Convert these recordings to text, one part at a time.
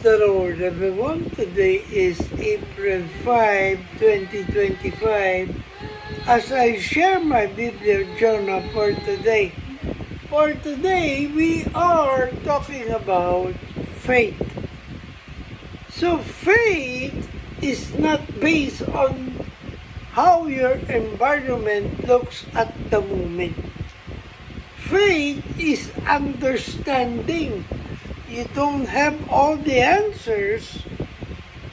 the Lord, everyone. Today is April 5, 2025. As I share my Biblical journal for today. For today, we are talking about faith. So faith is not based on how your environment looks at the moment. Faith is understanding. You don't have all the answers,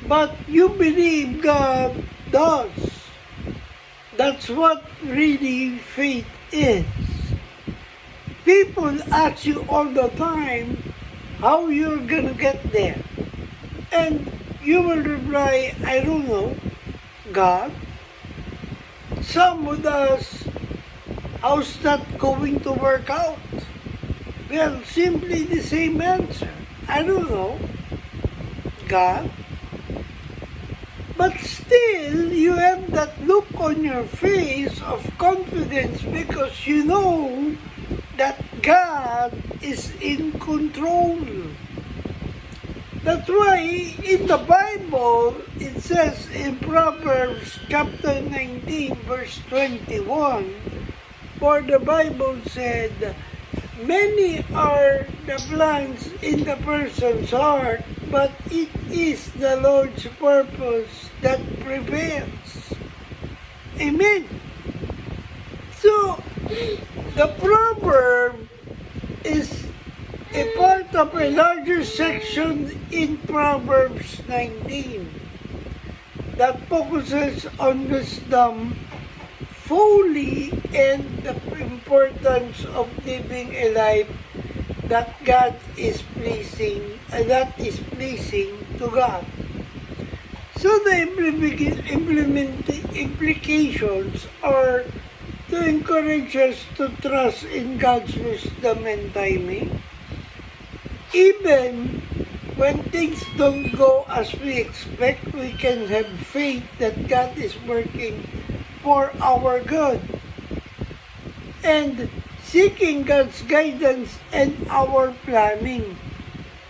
but you believe God does. That's what really faith is. People ask you all the time how you're gonna get there. And you will reply, I don't know, God. Some would ask, how's that going to work out? Well, simply the same answer. I don't know, God. But still, you have that look on your face of confidence because you know that God is in control. That's why in the Bible, it says in Proverbs chapter 19, verse 21, for the Bible said, many are the plans in the person's heart, but it is the Lord's purpose that prevails. Amen. So, the proverb is a part of a larger section in Proverbs 19 that focuses on wisdom, folly, and the importance of living a life that God is pleasing, to God. So the implications are to encourage us to trust in God's wisdom and timing, even when things don't go as we expect. We can have faith that God is working for our good, and seeking God's guidance and our planning.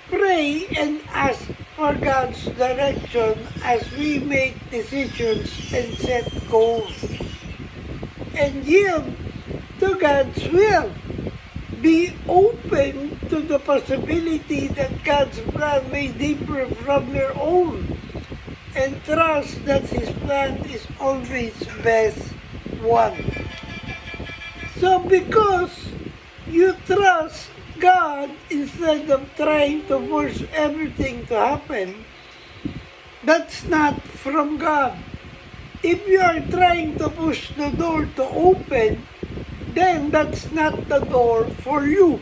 Pray and ask for God's direction as we make decisions and set goals, and yield to God's will. Be open to the possibility that God's plan may differ from your own, and trust that His plan is always best one. So because you trust God instead of trying to force everything to happen, that's not from God. If you are trying to push the door to open, then that's not the door for you.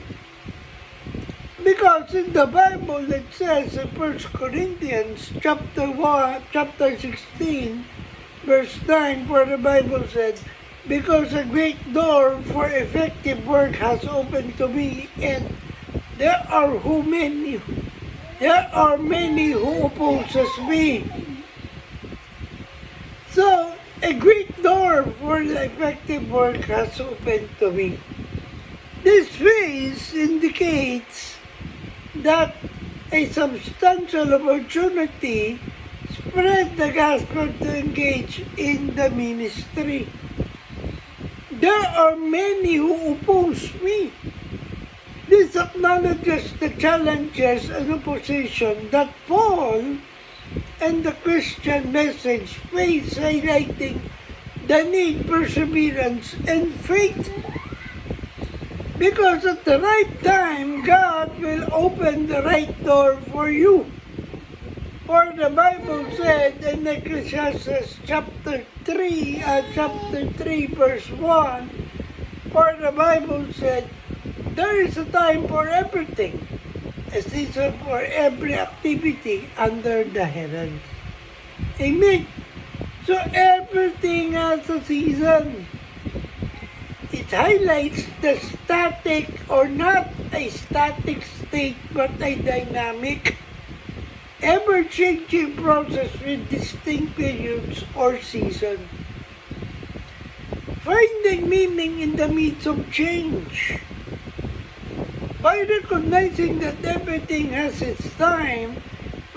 Because in the Bible it says in 1 Corinthians chapter 16, verse 9, where the Bible said, because a great door for effective work has opened to me, and there are many who opposes me. So a great door for the effective work has opened to me. This phrase indicates that a substantial opportunity spread the gospel to engage in the ministry. There are many who oppose me. This acknowledges the challenges and opposition that Paul and the Christian message face, highlighting the need, perseverance, and faith. Because at the right time, God will open the right door for you. For the Bible said in Ecclesiastes chapter 3, verse 1, for the Bible said, there is a time for everything, a season for every activity under the heavens. Amen. So everything has a season. It highlights the static, or not a static state, but a dynamic, ever-changing process with distinct periods or seasons. Finding meaning in the midst of change. By recognizing that everything has its time,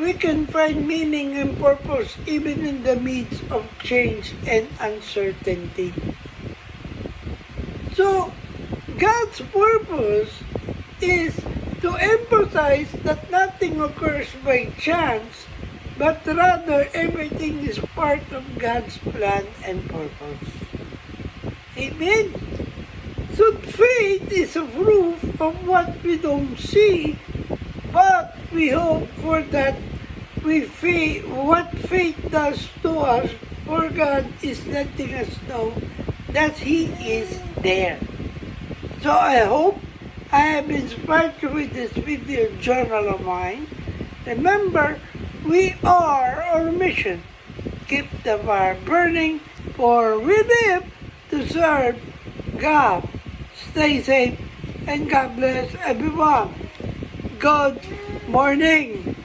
we can find meaning and purpose even in the midst of change and uncertainty. So, God's purpose is to emphasize that nothing occurs by chance, but rather everything is part of God's plan and purpose. Amen? So faith is a proof of what we don't see, but we hope for that what faith does to us, for God is letting us know that He is there. So I hope I have inspired you with this video journal of mine. Remember, we are our mission. Keep the fire burning, for we live to serve God. Stay safe, and God bless everyone. Good morning.